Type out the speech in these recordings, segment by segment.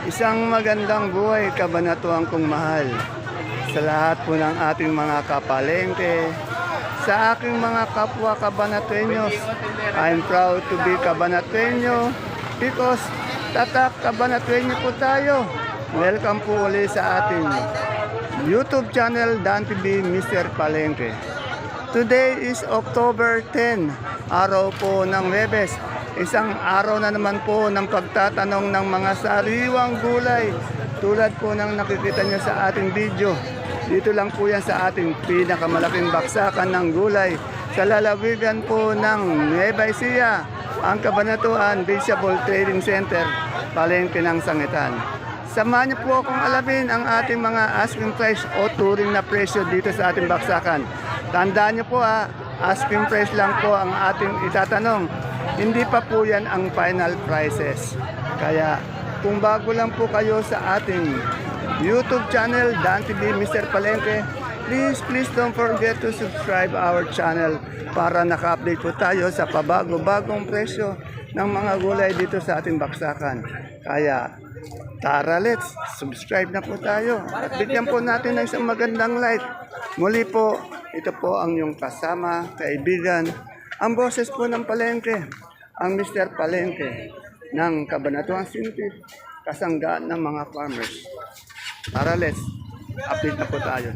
Isang magandang buhay kabanatuan kong mahal sa lahat po ng ating mga kapalengke, sa aking mga kapwa Cabanatueños. I'm proud to be Cabanatueño because tatak Cabanatueño po tayo. Welcome po ulit sa ating YouTube channel Dan TV Mr. Palengke. Today is October 10, araw po ng Huwebes. Isang araw na naman po ng pagtatanong ng mga sariwang gulay. Tulad po ng nakikita nyo sa ating video. Dito lang po yan sa ating pinakamalaking baksakan ng gulay. Sa lalawigan po ng Nueva Ecija, ang Cabanatuan Vegetable Trading Center, Palengke ng Sangitan. Samahan niyo po akong alamin ang ating mga asking price o turing na presyo dito sa ating baksakan. Tandaan niyo po asking price lang po ang ating itatanong. Hindi pa po yan ang final prices. Kaya kung bago lang po kayo sa ating YouTube channel, Dan TV Mr. Palengke, please don't forget to subscribe our channel para naka-update po tayo sa pabago-bagong presyo ng mga gulay dito sa ating baksakan. Kaya tara, let's subscribe na po tayo at bigyan po natin ng isang magandang like. Muli po, ito po ang iyong kasama, kaibigan, ang boses po ng Palengke, ang Mr. Palengke ng Cabanatuan City, kasanggaan ng mga farmers. Tara, let's update na po tayo.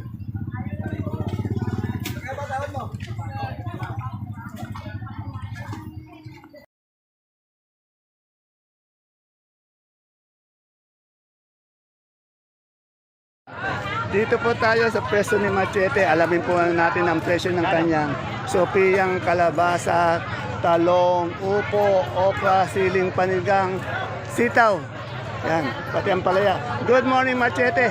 Dito po tayo sa presyo ni Machete. Alamin po natin ang presyo ng kanyang sopiyang kalabasa, talong, upo, okra, siling panigang, sitaw. Yan, pati ang palaya. Good morning, Machete.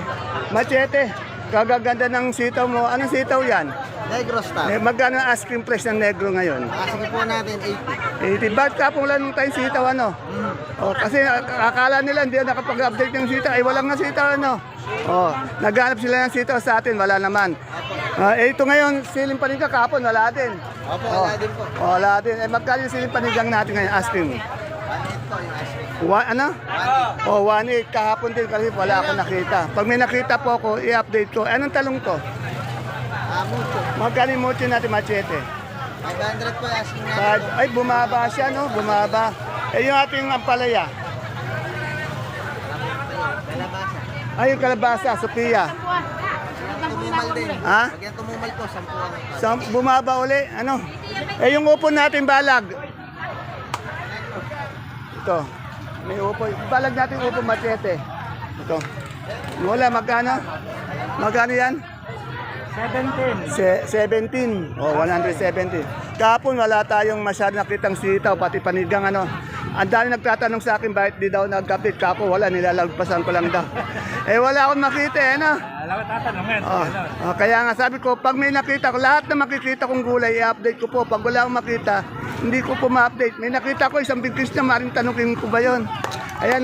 Machete, kagaganda ng sitaw mo. Anong sitaw yan? Negro Star. Magkano ang asking price ng negro ngayon? Asking po natin 80. 80. Ba't kapong lang tayong sitaw, ano? Oh, kasi akala nila hindi nakapag-update ng sitaw. Ay, walang nga sitaw, ano? Oh, naghanap sila ng sitaw sa atin, wala naman. Ito ngayon, siling panigang kahapon, wala din. Opo, wala din po. Wala din. Magkano yung siling panigang natin ngayon, asking? 1.8 po yung asking. Ano? 1.8. Oh, 1.8 kahapon din kasi wala akong nakita. Pag may nakita po ako, i-update ko. Anong talong to? Mucho. Magkano yung mucho natin, Machete? 500 po yung asking natin. Ay, bumaba siya, no? Bumaba. Yung ating ampalaya. Kalabasa. Ay, yung kalabasa, Sophia. Tumumal din. Ha? Pag yan tumumal po, 10 ang Bumaba uli, ano? Yung upo natin balag. Ito. May upo. Balag natin upo, Machete. Ito. Wala, magkano? Magkano yan? 17. Oh, 170. Kahapon wala tayong masyadong nakitang sitaw, pati panigang, ano. Ang dami nagtatanong sa akin bakit di daw nag-update. Kapo, wala, nilalagpasan ko lang daw. Wala akong makita, ano. Alam ko tatanungin. Kaya nga sabi ko, pag may nakita ko, lahat na makikita kong gulay, i-update ko po. Pag wala akong makita, hindi ko po ma-update. May nakita ko, isang bigkis na maring tanungin ko ba yun? Ayan,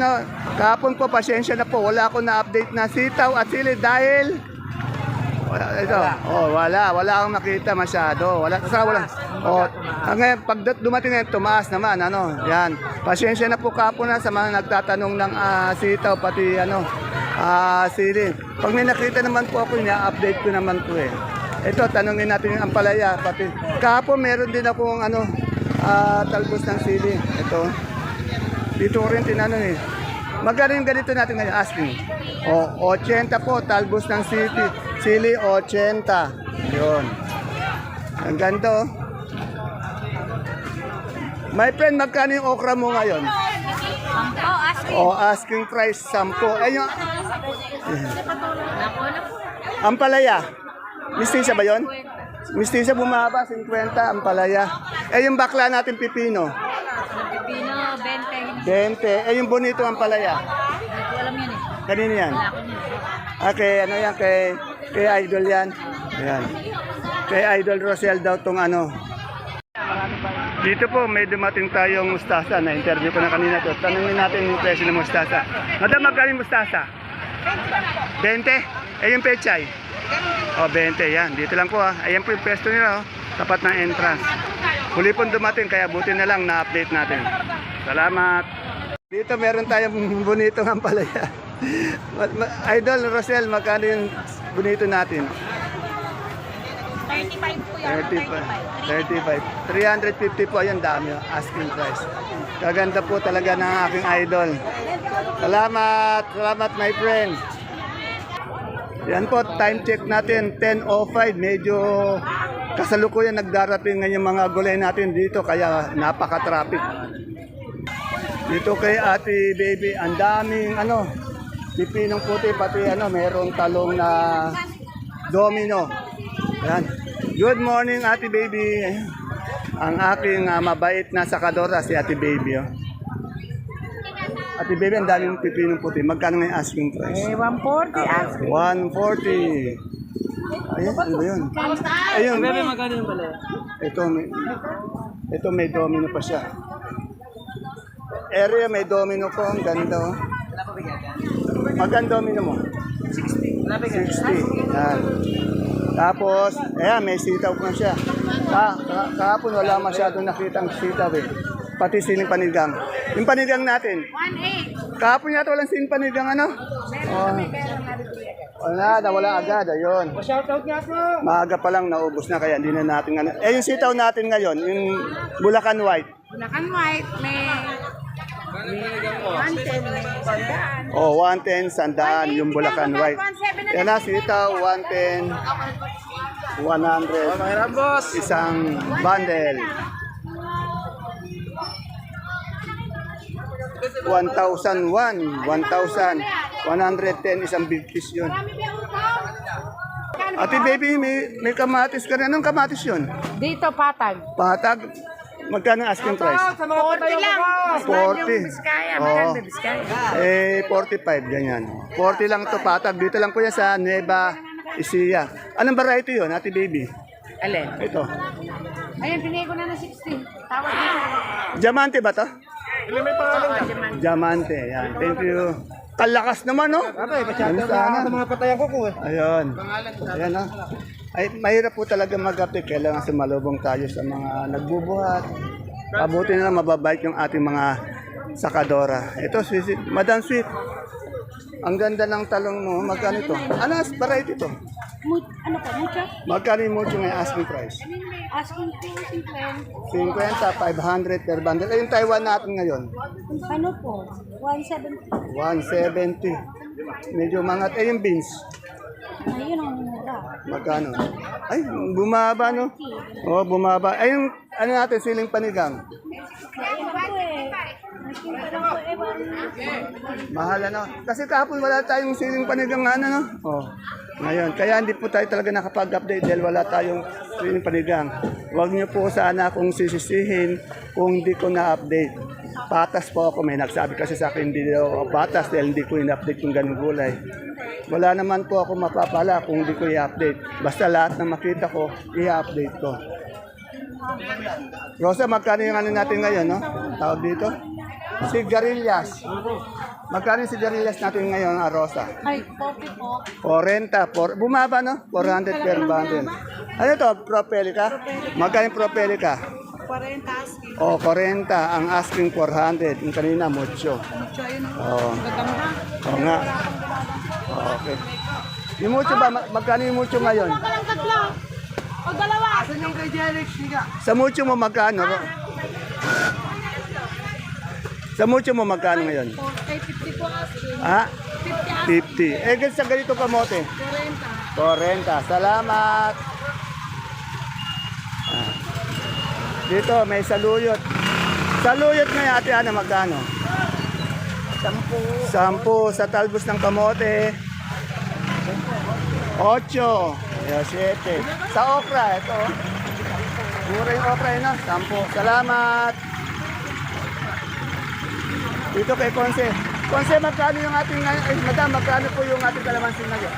kahapon po, pasensya na po. Wala akong na-update na sitaw at sili dahil wala akong makita masyado. Wala. Ngayon, pag dumating ngayon, tumaas naman, ano. Yan. Pasensya na po kahapon na sa mga nagtatanong ng sitaw, pati, sili. Pag may nakita naman po ako, ina-update ko naman po eh. Ito, tanongin natin yung ampalaya, pati. Kahapon, meron din akong, talbos ng sili. Ito. Dito ko rin tinanong eh. Magkano yung ganito natin ngayon, asking? 80 po, talbos ng sili, 80. Yun. Ang ganito. My friend, magkano yung okra mo ngayon? 10, asking. Asking price, 10. Yung ampalaya. Mistisa ba yun? Mistisa bumaba, 50, ampalaya. Yung bakla natin pipino? Pipino, 20. 20. Yung bonito ampalaya? Hindi ko alam yun eh. Kanino yan? Wala ko yun. Okay, ano yan? Kay Idol yan. Ayan. Kay Idol Rosel daw tong ano. Dito po, may dumating tayong mustasa. Na-interview ko na kanina to. Tanungin natin yung presyo ng mustasa. Madam, magkano yung mustasa? 20? Yung pechay? 20, yan. Dito lang po Ayan po yung pwesto nila tapat ng entrance. Huli pong dumating, kaya buti na lang na-update natin. Salamat! Dito meron tayong bonito ng palaya. Idol Rosel, magkano yung bonito natin? 35 po yan. 35. 350 po, ayun dami. Asking price. Kaganda po talaga ng aking idol. Salamat, salamat my friend. Yan po, time check natin, 10:05. Medyo kasalukuyan nagdarating ngayon mga gulay natin dito, kaya napaka-traffic. Dito kay Ate Baby, ang daming pipinong puti, pati merong talong na domino. Yan. Good morning, Ate Baby. Ang aking mabait na sakadora, si Ate Baby. Oh. Ate Baby, ang daming pipinong puti. Magkano nga yung asking price? 140 asking. 140. Ayun, ano ba yun? Ayun. Bebe, magkano yung pala? Ito may domino pa siya. Area may domino po. Ang ganda. Oh. Magkano domino mo? 60. Yan. Tapos, ayan, may sitaw pa siya. Kahapon wala masyadong nakitang sitaw eh. Pati siling panigang. Yung panigang natin. 1.8. Kahapon yata walang siling panigang Wala, nawala agad. Ayun. Shoutout nga po. Maaga pa lang naubos na kaya hindi na natin yung sitaw natin ngayon, yung Bulacan White. Bulacan White, may 110, may sandaan. 110 sandaan yung Bulacan White. Yan na sitaw 110 100 isang bundle. 1,110 isang big piece yun. Ate Baby, may kamatis ka rin. Anong kamatis yun? Dito, patag. Patag. Magkano ang asking price? 40 lang. 40. Biskaya, Oo. maganda Biskaya. 45, ganyan. 40 lang to patag. Dito lang po yan sa Nueva Ecija. Anong variety yun, Ate Baby? Alin? Ito. Ayun, pinigay ko na ng 60. Tawag dito. Diamante ba to? Oo, Diamante. Diamante, yan. Thank you. Kalakas naman, no? Ano sana? Sa mga patayan ko ko eh. Ayun. Ayan, no? Ay, mahirap po talaga mag-update. Kailangan sumalubong tayo sa mga nagbubuhat. Abuti na lang mababait yung ating mga sakadora. Ito, sweet. Madam Sweet. Ang ganda ng talong mo. Magkano ito? Ano, variety ito? Ano po, mucho? Magkano yung mucho ngayon asking price? Asking po, 50. 50, 500 per bundle. Ay, yung Taiwan natin ngayon. Ano po? 170. 170. Medyo mangat. Eh, yung beans. Ayun ang mura. Magkano? Ay, bumaba, no? Oo, bumaba. Ay, yung ano natin, siling panigang. Ayun po eh. Asking pa lang po eh. Mahal, ano? Kasi kahapon wala tayong siling panigang, no? Oh. Ngayon, kaya hindi po tayo talaga nakapag-update dahil wala tayong siling panigang. Huwag niyo po sana akong sisisihin kung hindi ko na-update. Patas po ako. May nagsabi kasi sa akin hindi daw ako patas dahil hindi ko in-update yung ganung gulay. Wala naman po ako mapapala kung hindi ko i-update. Basta lahat na makita ko, i-update ko. Rosa, magkano yung ano natin ngayon, no? Tawag dito? Sigarilyas. Magkano yung sigarilyas natin ngayon, Rosa? Ay, 40 po. 40. Bumaba, no? 400 per bundle. Ano to? Propelica? Magkano yung Propelica? 40 asking. 40. Ang asking 400. Yung kanina, mucho. Mucho yun. Oo. Maganda. Oo nga. Okay. Yung mucho ba? Magkano yung mucho ngayon? Walang tatlo. O dalawa. Asan yung kay Jelix? Higa. Sa mucho mo magkano? Sa mucho mo magkano ngayon? 50 po asking. Ha? 50 50. Eh, sa ganito kamote? 40. 40. Salamat. Ah. Dito, may saluyot. Saluyot ngayon, Ate Ana, magkano? 10. 10 sa talbos ng kamote. 8. 7. Sa okra, ito. Mura yung okra yun, 10. Salamat. Dito kay Conce. Conce, magkano yung ating ngayon? Ay, madam, magkano po yung ating kalamansi ngayon?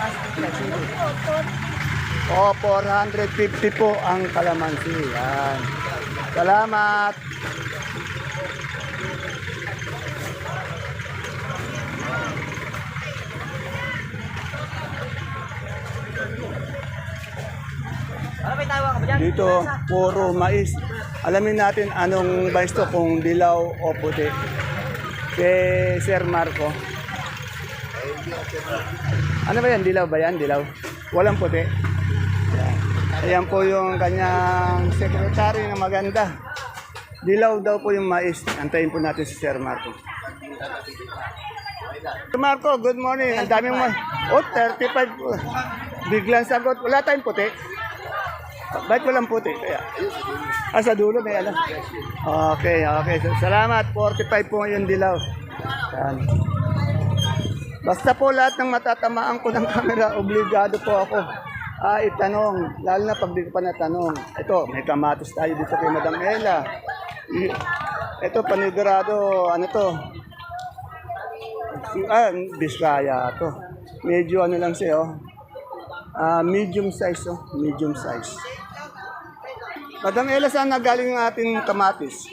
O, 450 po ang kalamansi. Yan. Salamat. Ano may tawa ka ba dyan? Dito, puro mais. Alamin natin anong mais to, kung dilaw o puti. Kay Sir Marco. Ano ba yan? Dilaw ba yan? Dilaw? Walang puti. Ayan. Ayan po yung kanyang secretary na maganda. Dilaw daw po yung mais. Antayin po natin si Sir Marco. Sir Marco, good morning. Ang daming mo. Oh, 35 po. Biglang sagot. Wala tayong puti. Bakit walang puti? Kaya, sa dulo may ano. Okay. Salamat. 45 po yung dilaw. Yan. Basta po lahat ng matatamaan ko ng camera, obligado po ako. Itanong. Lalo na pag di ko pa natanong. Ito, may kamatis tayo dito kay Madam Ella. Ito, panigurado, ano to? Biskaya to. Medyo ano lang siya, oh. Medium size, oh. Medium size. Madam Ella, saan nagaling yung ating kamatis?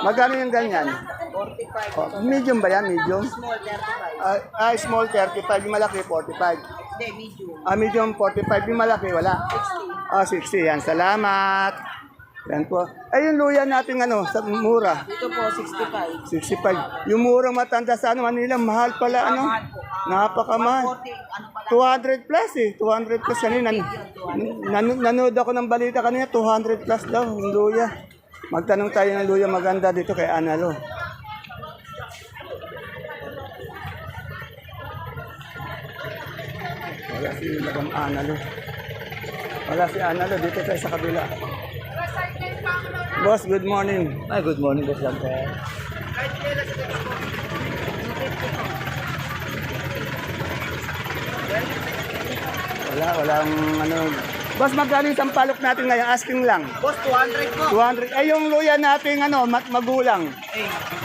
Magkano yung ganyan? 45. Oh, medium ba yan? Medium? Small 35. Small 35. Yung malaki, 45. Hindi, medium. Medium 45. Yung malaki, wala. 60. Yan. Salamat. Yan po. Yung luya natin ano, sa mura. Dito po, 65. 65. Yung murang matanda sa ano, Manila, mahal pala ano. Napakamahal. 200 plus eh. 200 plus kanina. Nanood ako ng balita kanina, 200 plus daw yung luya. Magtanong tayo ng luya maganda dito kay Analo. Wala si Madam Analo. Wala si Analo. Dito tayo sa kabila. Boss, good morning. Good morning, Boss Lampe. Walang ano. Boss, magkano yung sampalok natin ngayon? Asking lang. Boss, 200 po. 200. Yung luya natin ano, magulang.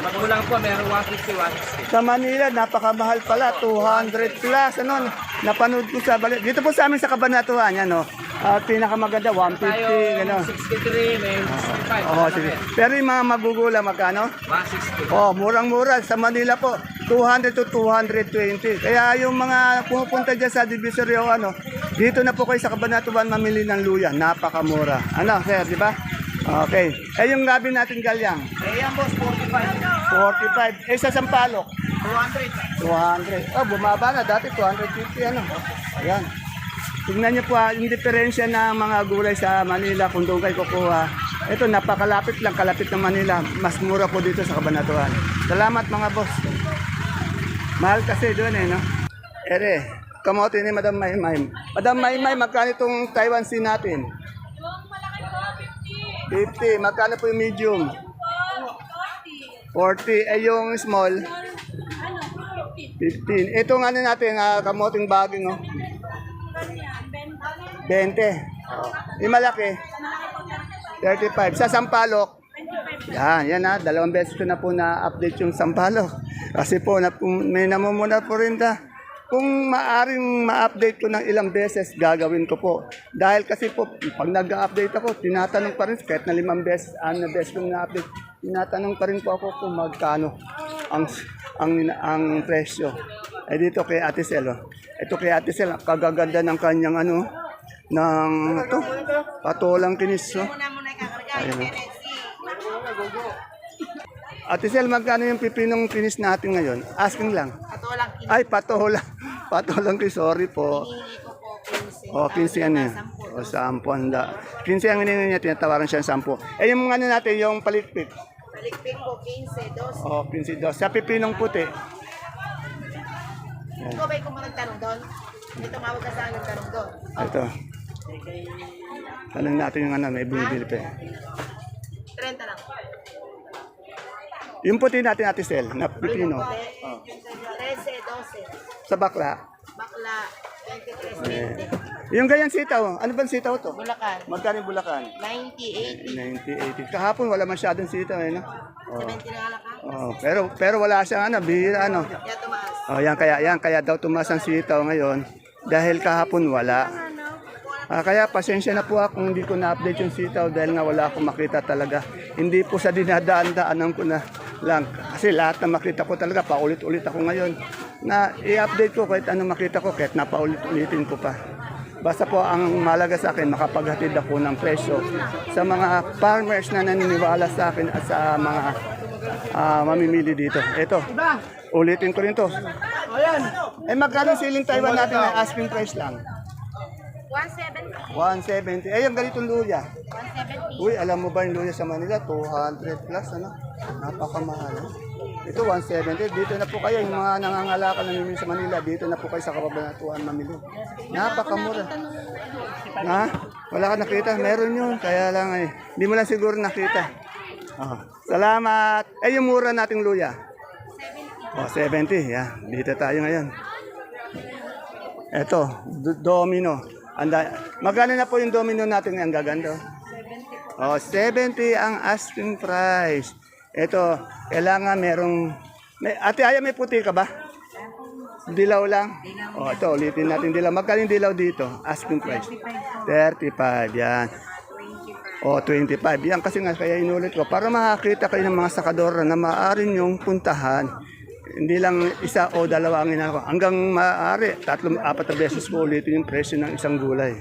Magulang po, meron 150, 160. Sa Manila, napakamahal pala. 200 plus. Ano, napanood ko sa balik. Dito po sa amin sa Kabanatuan, yan o. Pinakamaganda, 150. Gano'n. 63, may 65. Oo, sige. Pero yung mga magugulang, magkano? 160. Oh, murang-mura. Sa Manila po, 200 to 220. Kaya yung mga pumupunta dyan sa Divisory o ano, dito na po kayo sa Cabanatuan mamili ng luya. Napakamura. Ano, sir, di ba? Okay. Yung gabi natin galyang. Yan, Boss, 45. 45. Sa Sampalok. 200. 200. Oh, bumaba na. Dati 250 ano. Ayan. Tingnan niyo po yung diferensya ng mga gulay sa Manila kung doon kayo kukuha. Ito, napakalapit lang, kalapit ng Manila. Mas mura po dito sa Cabanatuan. Salamat mga boss. Mahal kasi doon no? Ere, kamote ni Madam Maymay. Madam Maymay, magkano itong Taiwan Sea natin? Yung malaki po, 50. 50. Magkano po yung medium? 40. 40. Yung small? Ano, 50. 15. Itong ano natin, kamoting baging, oh. Ganyan, 20. 20. Yung malaki? Malaki po, 35. Sa Sampalok? 25. Yan dalawang beses ko na po na-update yung Sampalok. Kasi po, may namumuna po rin kung maaring ma-update ko ng ilang beses, gagawin ko po. Dahil kasi po, pag nag-update ako, tinatanong pa rin, kahit na 5 beses, 6 beses kong na-update, tinatanong pa rin po ako kung magkano ang presyo. Dito kay Ate Sel, oh. Ito kay Ate Sel, kagaganda ng kanyang patolang kinis, oh. Ayun, oh. Ate Sel, magkano yung pipinong kinis natin ngayon? Asking lang. Patolang Ay, patolang. Patolang kinis, sorry po. O, 15 ano yun? O, 10. 15 ang hiningi niya, tinatawaran siya ng 10. Yung ano natin, yung palikpik. Palikpik po, 15, 12. O, 15 dos. Sa pipinong puti. Ikaw ba yung magtanong doon? May tumawag ka sa akin ng tanong doon. Ito. Tanong natin yung may binibili pa. 30 lang. Yung puti natin, Ate Sel, na pipino. 13, 12. Sa bakla. Bakla, 23, 20. Yung ganyan sitaw, ano bang sitaw to? Bulacan, Magkano yung Bulacan? 90, 80. 90, 80. Kahapon wala masyadong sitaw, no? 70 na alak ha? Pero wala siyang bihira, Kaya tumaas. yan kaya daw tumaas ang sitaw ngayon dahil kahapon wala. Kaya pasensya na po ako kung hindi ko na-update yung sitaw dahil nga wala akong makita talaga. Hindi po sa dinadaan-daanan ko na lang. Kasi lahat na makita ko talaga, paulit-ulit ako ngayon. Na i-update ko kahit ano makita ko, kahit napaulit-ulitin ko pa. Basta po ang malaga sa akin, makapaghatid ako ng presyo sa mga farmers na naniniwala sa akin at sa mga mamimili dito. Ito, ulitin ko rin to. Eh, magkano siling Taiwan natin na asking price lang? 170. 170. Eh, yung ganitong luya. 170. Uy, alam mo ba yung luya sa Manila? 200 plus, ano? Napakamahal. Ito, 170. Dito na po kayo, yung mga nangangalakal na namin sa Manila, dito na po kayo sa Kabanatuan mamili. Napakamura. Ha? Wala ka nakita? Meron yun. Kaya lang eh. Hindi mo lang siguro nakita. Oh. Salamat. Eh, yung mura nating luya? 70. 70. Yeah. Dito tayo ngayon. Eto, domino. Magkano na po yung domino natin ang gaganda? 70 ang asking price. Ito, kailangan merong... Ate Aya, may puti ka ba? Dilaw lang? Ito, ulitin natin dilaw. Magkano yung dilaw dito? Asking price. 35, yan. 25. Yan kasi nga kaya inulit ko. Para makakita kayo ng mga sakadora na maaari nyong puntahan. Hindi lang isa o dalawa ang inako. Hanggang maaari, 3-4 beses ko ulitin yung presyo ng isang gulay.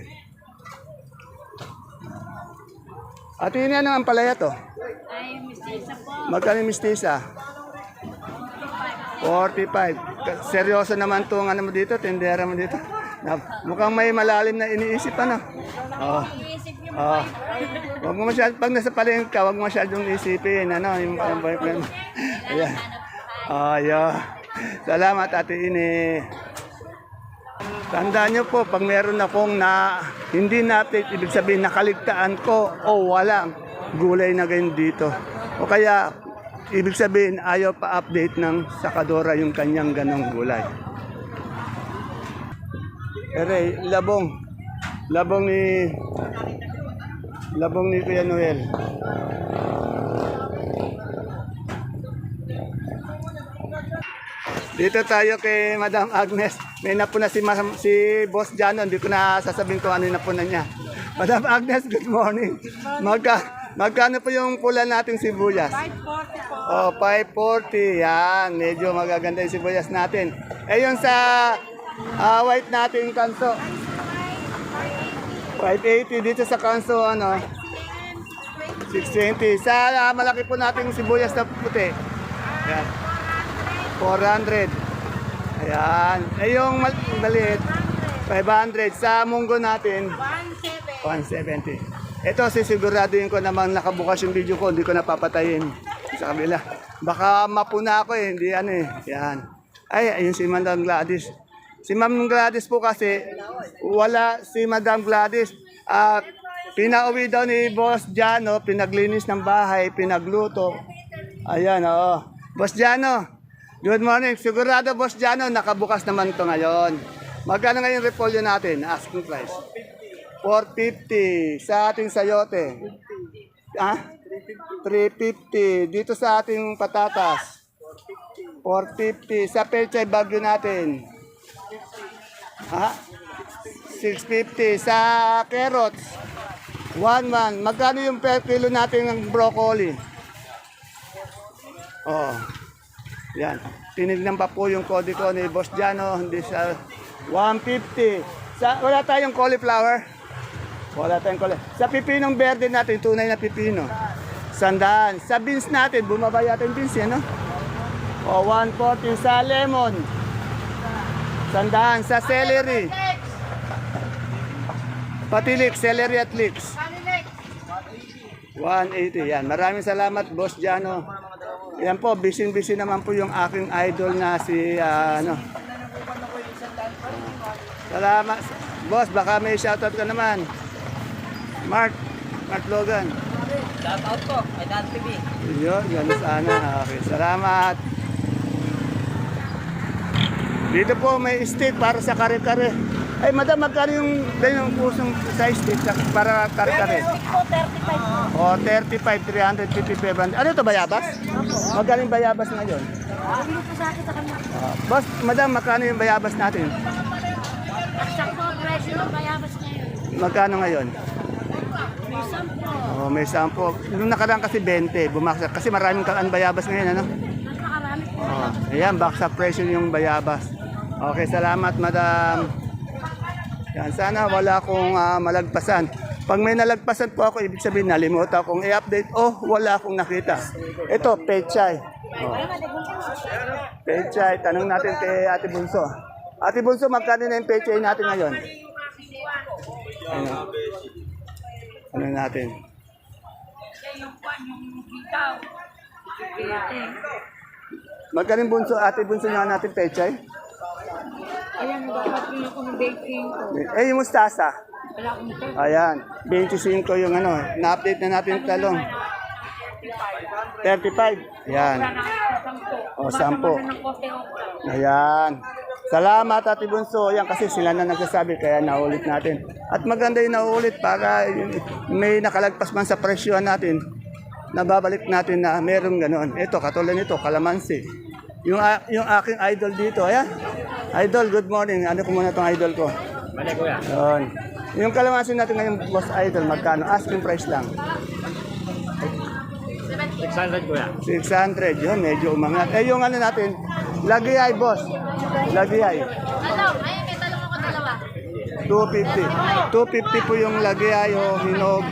At yun yan ang palaya to. Ay, mistisa po. Magkano yung mistisa? 45. Seryoso naman itong ano mo dito, tendera mo dito. Mukhang may malalim na iniisip ano. Oh. Iisip niyo Oh. Wag mo masyad, pag nasa palengke ka, wag mo masyadong isipin, ano, yung boyfriend. Ayan. Ayan. Salamat, Ate Ini. Tandaan nyo po, pag meron akong hindi natin, ibig sabihin nakaligtaan ko o walang gulay na ganyan dito. O kaya, ibig sabihin ayaw pa-update ng sakadora yung kanyang ganong gulay. Ere, labong ni Kuya Noel. Dito tayo kay Madam Agnes. May napuna si Boss Jano. Hindi ko na sasabihin kung ano yung napuna niya. Madam Agnes, good morning. Magkano po yung pula nating sibuyas? 540 po. Oh, 540. Yan. Medyo magaganda yung sibuyas natin. Eh, yung sa white natin kanso. 580. Dito sa kanso, ano? 620. Sa malaki po natin sibuyas na puti. Yan. 400. Ayan. Eh, yung maliit, 500. Sa munggo natin, 170. Ito, sisiguraduhin ko naman nakabukas yung video ko. Hindi ko napapatayin sa kabila. Baka mapuna ako eh. Hindi ano eh. Yan. Ay, ayun si Madam Gladys. Si Ma'am Gladys po kasi, wala si Madam Gladys. Pinauwi daw ni Boss Jano, pinaglinis ng bahay, pinagluto. Ayan, oo. Boss Jano, good morning. Sigurado, Boss Jano, nakabukas naman ito ngayon. Magkano ngayon repolyo natin? Asking price. 450 sa ating sayote. 350. Dito sa ating patatas. 450. Sa pechay bagyo natin. 650. Sa carrots. 1-1. Magkano yung per kilo natin ng broccoli? Oh. Yan. Tinignan pa po yung kodi ko ni Boss Jano. Hindi sa 150. Wala tayong cauliflower. Wala tayong cauliflower. Sa pipinong berde natin, tunay na pipino. 100. Sa beans natin, bumaba yata yung beans yan, no? O, 140. Sa lemon. 100. Sa celery. Pati leeks, celery at leeks. 180. Yan. Maraming salamat, Boss Jano. Yan po, busy naman po yung aking idol na si, Salamat. Boss, baka may shoutout ka naman. Mark Logan. Shoutout po, kay Dan TV. Yun, gano'n sana. Okay, salamat. Dito po may steak para sa kare-kare. Ay, madam, magkano yung pusong size steak para kare-kare? O, 35, 350, 500. Ano ito, bayabas? Magkano yung bayabas ngayon? Boss, madam, magkano yung bayabas natin? Sakto, presyo ng bayabas ngayon. Magkano ngayon? May 10. Oh, may 10. Nung nakaraan kasi 20, bumaksak. Kasi maraming bayabas ngayon, ano? Napakarami po. Oh, ayan, baksak presyo yung bayabas. Okay, salamat, madam. Yan, sana wala akong malagpasan. Pag may nalagpasan po ako, ibig sabihin nalimutan akong i-update o wala akong nakita. Ito, pechay. Oh. Pechay, tanong natin kay Ate Bunso. Ate Bunso, magkano na yung pechay natin ngayon? Ano natin? Magkano yung bunso, Ate Bunso nga natin pechay? Ayan, nagkakaroon ako ng baking ko. Yung mustasa. Wala akong ito. Ayan, 25 yung ano, na-update na natin yung talong. 35. Ayan. O, 10. Ayan. Salamat, Ate Bunso. Yan kasi sila na nagsasabi, kaya naulit natin. At maganda yung naulit para may nakalagpas man sa presyohan natin, nababalik natin na meron ganon. Ito, katulad nito, kalamansi. Yung aking idol dito, ayan. Idol, good morning. Ano ko muna itong idol ko? Mali kuya. Yun. Yung kalamansi natin ngayon, boss idol, magkano? Asking price lang. 600 kuya. 600, yun, medyo umangat. Yung ano natin, lagiyay, boss. Lagiyay. Ano? Ay, may talong ako dalawa. 250. 250 po yung lagiyay o hinog.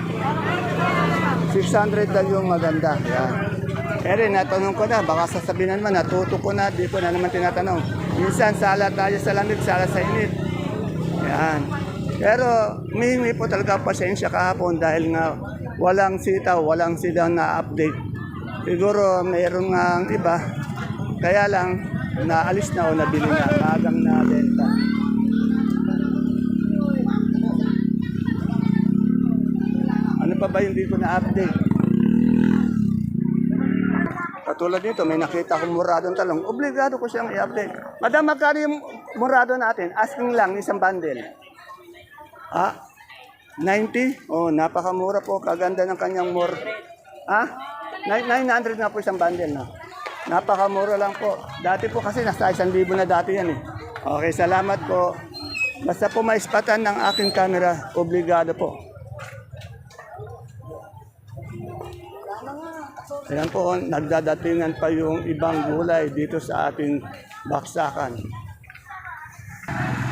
600 daw yung maganda. Yan. Pero natanong ko na, baka sasabihin naman, natuto ko na, di ko na naman tinatanong. Minsan, sala tayo sa lamig, sala sa init. Yan. Pero, humihingi po talaga pasensya kahapon dahil nga walang sitaw, walang silang na-update. Siguro, mayroon nga iba, kaya lang, naalis na o nabili na, magang na benta. Ano pa ba yung hindi ko na-update? Katulad nito, may nakita akong muradong talong. Obligado ko siyang i-update. Madam, magkano yung murado natin? Asking lang, isang bundle. 90? Oh, napakamura po. Kaganda ng kanyang 900 na po isang bundle, no? Napakamura lang po. Dati po kasi nasa 1,000 na dati yan eh. Okay, salamat po. Basta po maispatan ng aking camera, obligado po. Ayan po, nagdadatingan pa yung ibang gulay dito sa ating baksakan.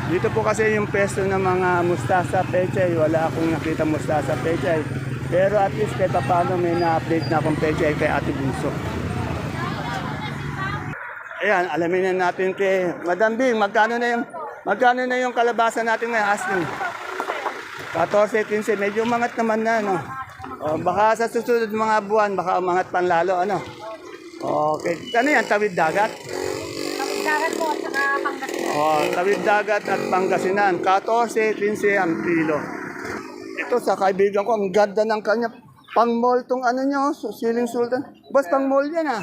Dito po kasi yung pesto ng mga mustasa pechay. Wala akong nakita mustasa pechay. Pero at least kahit paano may na-update na akong pechay kay Ate Bunso. Ayan, alamin na natin kay Madam Bing, magkano na yung kalabasa natin ngayon? Asking. 14, 15, medyo umangat naman na, no? O, baka sa susunod mga buwan, baka umangat panlalo, ano? Okay. Ano yan, tawid dagat? Dagat po at saka Pangasinan. Oh, tawid dagat at Pangasinan. 14, 15 ang kilo. Ito sa kaibigan ko, ang ganda ng kanya. Pang-mall tong ano nyo, Siling Sultan. Boss, pang-mall yan ah.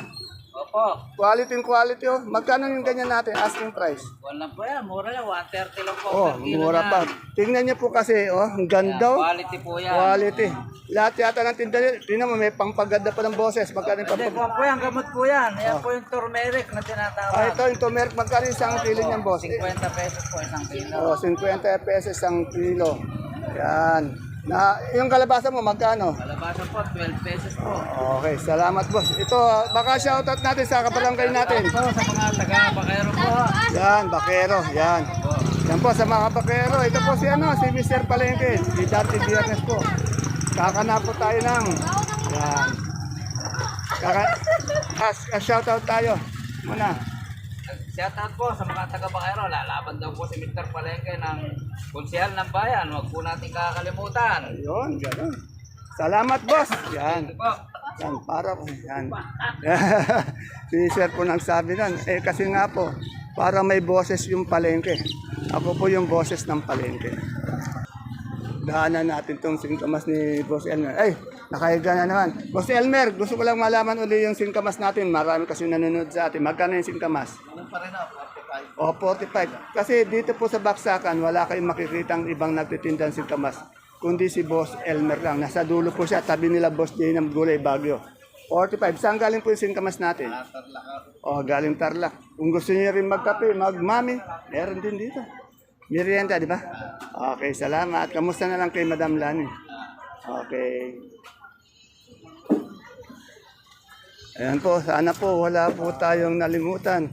Opo. Quality oh. Magkano yung ganyan natin, asking price? Wala po yan. Mura lang. 130 lang po. Oh, per kilo mura na. pa. Tingnan niyo po kasi, oh, ang ganda oh. Quality po yan. Quality. Lahat yata ng tinda niyo, tingnan mo, may pangpaganda pa ng boses. Magkano yung Hindi pampaganda? po yan. Gamot po yan. Yan po yung turmeric na tinatawag. Ito yung turmeric. Magkano yung isang kilo niyan, boss? 50 pesos po isang kilo. Oh, 50 pesos ang kilo. Yan. Yung kalabasa mo, magkano? Kalabasa po, 12 pesos po. Okay, salamat boss. Ito, baka shoutout natin sa kabarangay natin. Po sa mga taga-bakero po. Yan, Bakero, yan. Yan po sa mga Bakero. Ito po si si Mr. Palengke. Si Dante Biernes po. Kakana po tayo ng, yan. Shoutout tayo. Muna. Shoutout po sa mga taga-bakero. Lalaban daw po si Mr. Palengke ng konsehal ng bayan. Huwag po natin kakalimutan. Ayun, gano'n. Salamat boss. Yan. Po. Yan, para po. Yan. Si Sir po nagsabi nun. Kasi nga po, para may boses yung palengke. Ako po yung boses ng palengke. Daanan natin itong singkamas ni Boss Elmer. Ay, nakahiga na naman. Boss Elmer, gusto ko lang malaman uli yung singkamas natin. Marami kasi nanonood sa atin. Magkano yung singkamas? Ano pa rin ako? 45. O, 45. Kasi dito po sa Baksakan, wala kayong makikitang ibang nagtitindang singkamas. Kundi si Boss Elmer lang. Nasa dulo po siya. Tabi nila Boss Jay ng Gulay Bagyo. 45. Saan galing po yung singkamas natin? O, galing Tarlac. Kung gusto niyo rin magkape, magmami, meron din dito. Merienda, di ba? Okay, salamat. Kamusta na lang kay Madam Lani? Okay. Ayan po, sana po wala po tayong nalimutan.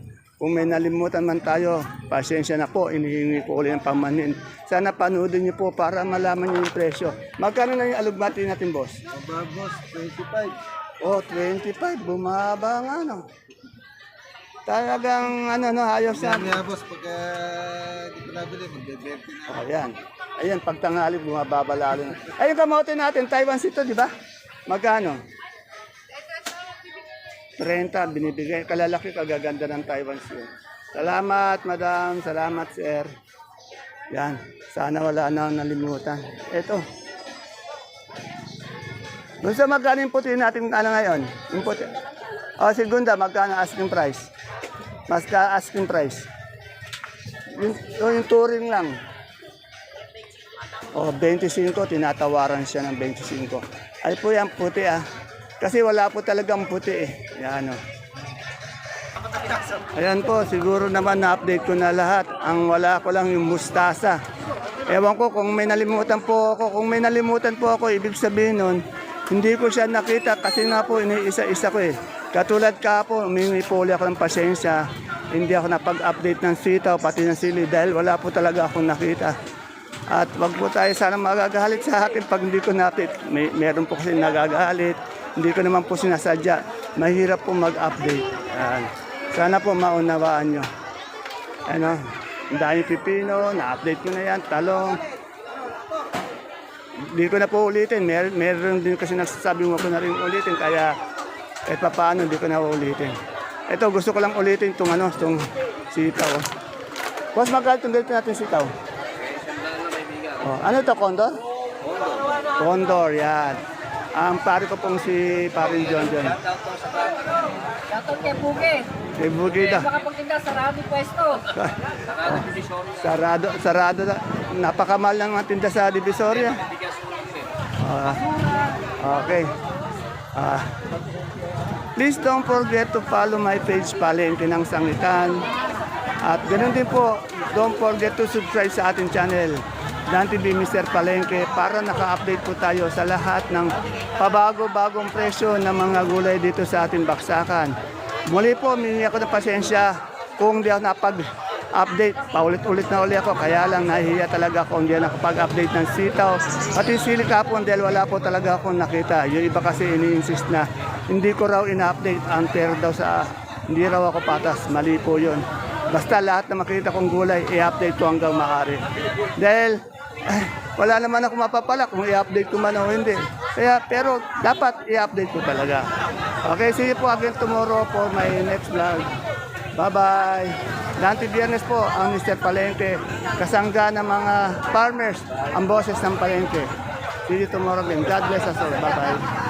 Kung may nalimutan man tayo, pasensya na po, inihingi ko ulit ng pamanin. Sana panoodin niyo po para malaman niyo yung presyo. Magkano na yung alugbati natin, boss? Boss, 25. Oh, 25. Bumaba nga, no? Talagang, ayos na. Nga boss, pagka di ko nabili, magbe-20 na. Oh, ayan. Ayan, pagtanghali, bumababa lalo na. Ayun, kamote natin, Taiwan Sito, di ba? Magkano? 30, binibigay. Kalalaki, kagaganda ng Taiwan Sito. Salamat, madam. Salamat, sir. Yan. Sana wala na akong nalimutan. Ito. Gusto magkano yung puti natin ngayon? Yung puti. O, segunda, magkano asking price? Mas ka asking price. Yung touring lang. O, 25, tinatawaran siya ng 25. Ay po yan, puti ah. Kasi wala po talagang puti eh. Yan o. Ayan po, siguro naman na-update ko na lahat. Ang wala ko lang yung mustasa. Ewan ko kung may nalimutan po ako. Kung may nalimutan po ako, ibig sabihin nun, hindi ko siya nakita kasi nga po iniisa-isa ko eh. Katulad ka po, humingi po ulit ako ng pasensya. Hindi ako napag-update ng sitaw, pati ng sili dahil wala po talaga akong nakita. At wag po tayo sana magagalit sa akin pag hindi ko na-update. Meron po kasi nagagalit. Hindi ko naman po sinasadya. Mahirap po mag-update. Yan. Sana po maunawaan nyo. Ano, ang dami pipino, na-update ko na yan, talong. Hindi ko na po ulitin. Meron din kasi nagsasabi mo ko na rin ulitin. Kaya kahit paano hindi ko na ulitin. Ito, gusto ko lang ulitin itong sitaw. Boss, magkano itong ganito natin sitaw? Oh, ano ito, condor? Condor, yan. Ang pare ko pong si Parin John. Shoutout kay Buke. Kay Bugi daw. Makapagtinda, sarado pwesto. Sarado na. Napakamahal ng mga tinda sa Divisoria. Okay. Please don't forget to follow my page, Palengke ng Sangitan. At ganoon din po, don't forget to subscribe sa ating channel, Dan TV Mr. Palengke, para naka-update po tayo sa lahat ng pabago-bagong presyo ng mga gulay dito sa ating baksakan. Muli po, mingi ako ng pasensya kung di ako napag-update. Paulit-ulit na uli ako, kaya lang nahihiya talaga ako hindi nakapag-update ng sitaw. Pati sili kapon dahil wala po talaga akong nakita. Yung iba kasi ini-insist na hindi ko raw ina-update. Unfair daw sa hindi raw ako patas. Mali po yun. Basta lahat na makita kong gulay, i-update ko hanggang maaari. Dahil wala naman ako mapapala kung i-update ko man o hindi. Kaya, pero dapat i-update ko talaga. Okay, see you po again tomorrow for my next vlog. Bye-bye. Dante Biyernes po ang Mr. Palengke. Kasangga ng mga farmers, ang boses ng Palengke. See you tomorrow again. God bless us all. Bye-bye.